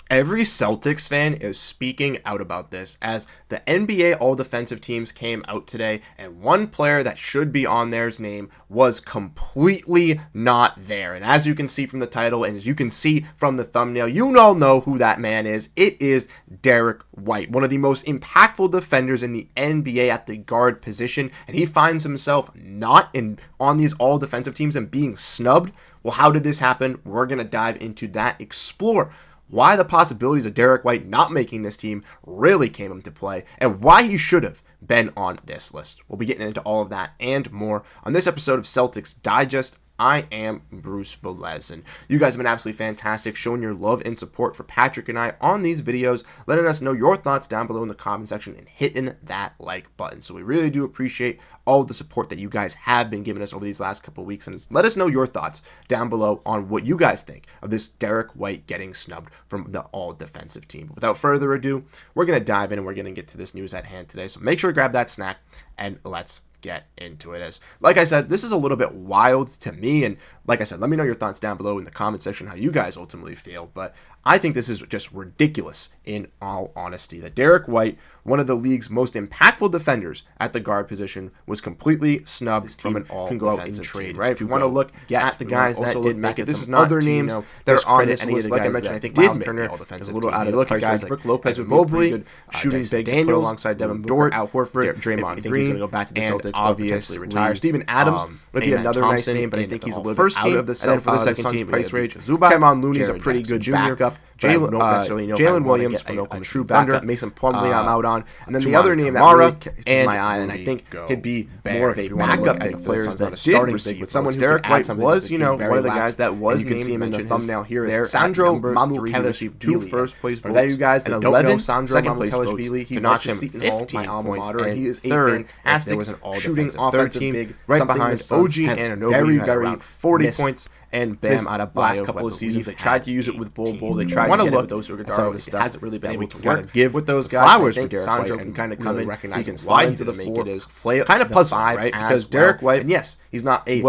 Every Celtics fan is speaking out about this as the NBA all-defensive teams came out today, and one player that should be on their's name was completely not there. And as you can see from the title, and as you can see from the thumbnail, you all know who that man is. It is Derrick White, one of the most impactful defenders in the NBA at the guard position, and he finds himself not on these all-defensive teams and being snubbed. Well, how did this happen? We're going to dive into that, explore why the possibilities of Derrick White not making this team really came into play, and why he should have been on this list. We'll be getting into all of that and more on this episode of Celtics Digest. I am Bruce Veliz, and you guys have been absolutely fantastic, showing your love and support for Patrick and I on these videos, letting us know your thoughts down below in the comment section, and hitting that like button. So we really do appreciate all of the support that you guys have been giving us over these last couple of weeks, and let us know your thoughts down below on what you guys think of this Derrick White getting snubbed from the all-defensive team. But without further ado, we're going to dive in, and we're going to get to this news at hand today. So make sure to grab that snack, and let's get into it. As like I said, this is a little bit wild to me, and like I said, let me know your thoughts down below in the comment section how you guys ultimately feel. But I think this is just ridiculous, in all honesty, that Derrick White, one of the league's most impactful defenders at the guard position, was completely snubbed from an all-defensive trade. Right? If you want to look at the guys that did make it, this is other names that are on this list. Like I mentioned, I think Miles Turner is a little out of the question. Guys like Brook Lopez with Mobley, shooting big Daniels alongside Devin Dort, Al Horford, Draymond Green, going to go back to the Celtics, obviously retire. Steven Adams would be another nice name, but I think he's a little bit out of the second team price range. Kevon Looney's a pretty good backup. Jalen Williams from Oklahoma, true backup. Mason Plumlee, I'm out on. And then the other name that really catches my eye, and I think he'd be more of a backup than the players that did receive with someone. Derrick White was, one of the guys that was named. You can see him in the thumbnail here. Is Sandro Mamukelashvili, 2 first place votes. For that you guys that don't know, Sandro Mamukelashvili, he notched him 15 points, and he is a fantastic shooting offensive big, right behind OG Anunoby, very 40 points. And Bam out of last couple of seasons, they tried to use it with Bol Bol. They tried to get it with those Iguodala. It hasn't really been able to work. Give with those guys flowers for Derrick White, and kind of come in, recognize, he can slide into the four, play kind of puzzle, right? Because Derrick White, and yes, he's not a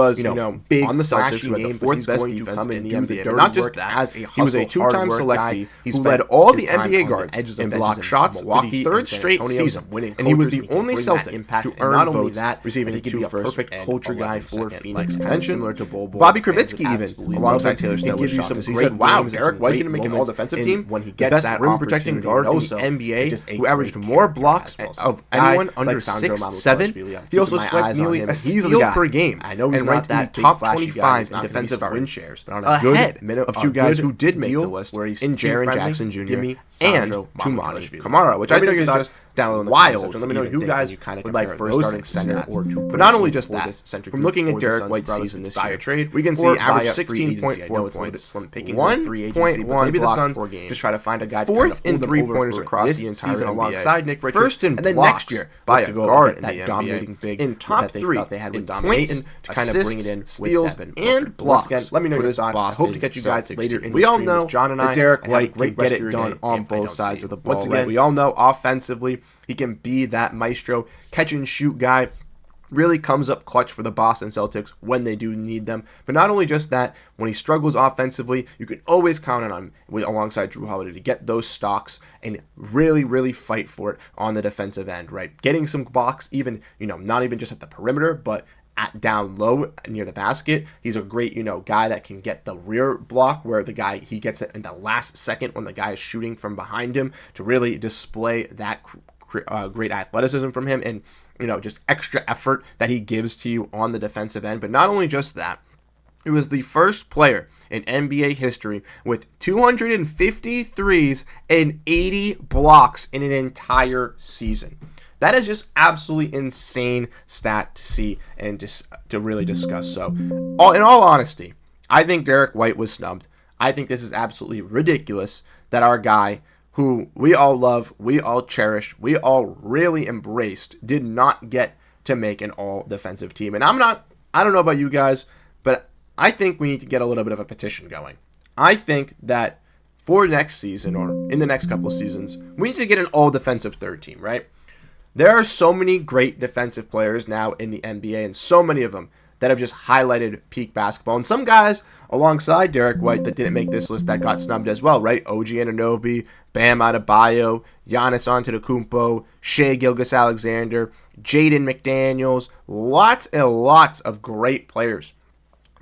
big on the Celtics, but the fourth best defense in the NBA. Not just that, he was a 2-time selectee who led all the NBA guards in block shots for the 3rd straight season, and he was the only Celtic to earn votes, receiving 2 first. Perfect culture guy for Phoenix, kind of similar to Bol Bol. Bobby Kravitsky even, alongside Taylor Snow, gives you some great wow, Derrick White can make an all-defensive team when he gets that rim-protecting guard in the NBA who averaged more blocks of anyone under 6'7". He also swiped nearly a steal per game. I know he's not that top 25 in defensive win shares, but on a good of 2 guys who did make the list in Jaren Jackson Jr. and Tumani Kamara, which I think is just down in the wild. Let me know who guys you kind of would like for a starting center or two. But not only just that, from looking at Derrick White's season this year, trade, we can see average 16.4 points, 1.1 maybe the Suns just try to find a guy 4th in 3-pointers across the entire season alongside Nick Richards, 1st in and then next year by a guard that dominating big in top 3 they had with domination to kind of bring it in, steals and blocks. Again, let me know your thoughts. I hope to catch you guys later in the stream. We all know John and I, Derrick White can get it done on both sides of the ball. Once again, we all know offensively he can be that maestro, catch and shoot guy, really comes up clutch for the Boston Celtics when they do need them. But not only just that, when he struggles offensively, you can always count on him alongside Jrue Holiday to get those stocks and really, really fight for it on the defensive end, right? Getting some blocks, even, not even just at the perimeter, but at down low near the basket. He's a great, guy that can get the rear block where he gets it in the last second when the guy is shooting from behind him to really display that great athleticism from him and, just extra effort that he gives to you on the defensive end. But not only just that, he was the first player in NBA history with 253s and 80 blocks in an entire season. That is just absolutely insane stat to see and just to really discuss. So, in all honesty, I think Derrick White was snubbed. I think this is absolutely ridiculous that our guy, who we all love, we all cherish, we all really embraced, did not get to make an all-defensive team. And I don't know about you guys, but I think we need to get a little bit of a petition going. I think that for next season or in the next couple of seasons, we need to get an all-defensive third team, right? There are so many great defensive players now in the NBA, and so many of them that have just highlighted peak basketball. And some guys alongside Derrick White that didn't make this list that got snubbed as well, right? OG Anunoby, Bam Adebayo, Giannis Antetokounmpo, Shai Gilgeous-Alexander, Jaden McDaniels, lots and lots of great players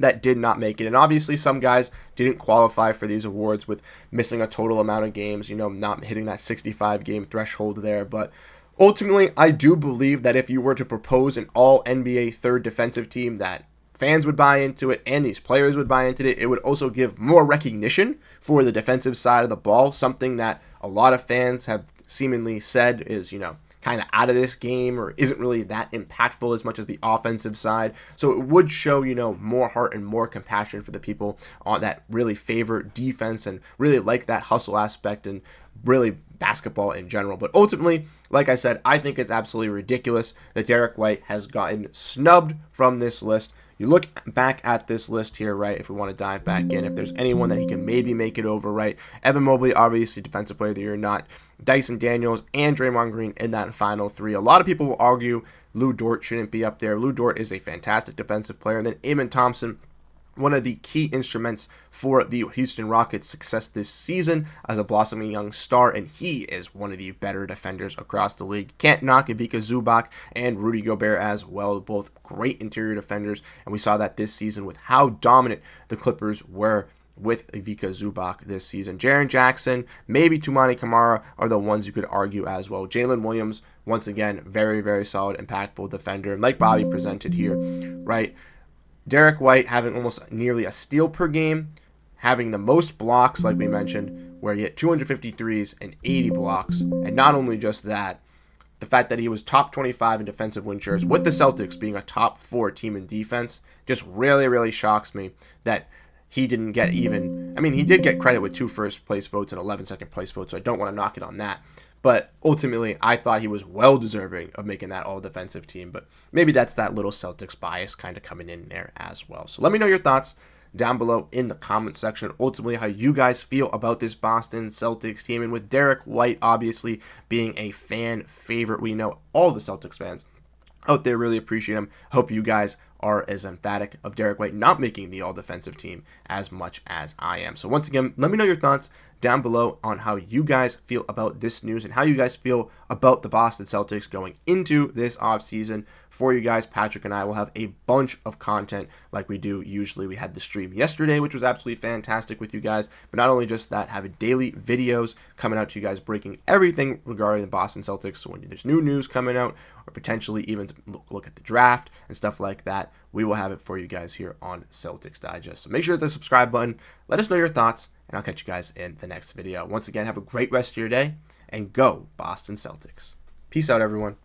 that did not make it. And obviously some guys didn't qualify for these awards with missing a total amount of games, not hitting that 65 game threshold there. But ultimately, I do believe that if you were to propose an all NBA third defensive team, that fans would buy into it and these players would buy into it. It would also give more recognition for the defensive side of the ball, something that a lot of fans have seemingly said is, kind of out of this game or isn't really that impactful as much as the offensive side. So it would show, more heart and more compassion for the people on that really favor defense and really like that hustle aspect and really basketball in general. But ultimately, like I said, I think it's absolutely ridiculous that Derrick White has gotten snubbed from this list. You look back at this list here, right, if we want to dive back in, if there's anyone that he can maybe make it over, right, Evan Mobley, obviously Defensive Player of the Year, not Dyson Daniels and Draymond Green in that final three. A lot of people will argue Lou Dort shouldn't be up there. Lou Dort is a fantastic defensive player. And then Amen Thompson, one of the key instruments for the Houston Rockets' success this season as a blossoming young star, and he is one of the better defenders across the league. Can't knock Ivica Zubac and Rudy Gobert as well, both great interior defenders, and we saw that this season with how dominant the Clippers were with Ivica Zubac this season. Jaren Jackson, maybe Toumani Camara are the ones you could argue as well. Jalen Williams, once again, very, very solid, impactful defender, and like Bobby presented here, right? Derrick White having almost nearly a steal per game, having the most blocks, like we mentioned, where he hit 253s and 80 blocks. And not only just that, the fact that he was top 25 in defensive win shares with the Celtics being a top 4 team in defense just really, really shocks me that he didn't get even, he did get credit with 2 first place votes and 11 second place votes, so I don't want to knock it on that. But ultimately, I thought he was well deserving of making that all-defensive team. But maybe that's that little Celtics bias kind of coming in there as well. So let me know your thoughts down below in the comment section. Ultimately, how you guys feel about this Boston Celtics team. And with Derrick White obviously being a fan favorite, we know all the Celtics fans out there really appreciate him. Hope you guys are as emphatic of Derrick White not making the all-defensive team as much as I am. So once again, let me know your thoughts down below on how you guys feel about this news and how you guys feel about the Boston Celtics going into this offseason. For you guys, Patrick and I will have a bunch of content like we do usually. We had the stream yesterday, which was absolutely fantastic with you guys. But not only just that, having daily videos coming out to you guys, breaking everything regarding the Boston Celtics. So when there's new news coming out, or potentially even look at the draft and stuff like that, we will have it for you guys here on Celtics Digest. So make sure to hit the subscribe button. Let us know your thoughts, and I'll catch you guys in the next video. Once again, have a great rest of your day, and go Boston Celtics. Peace out, everyone.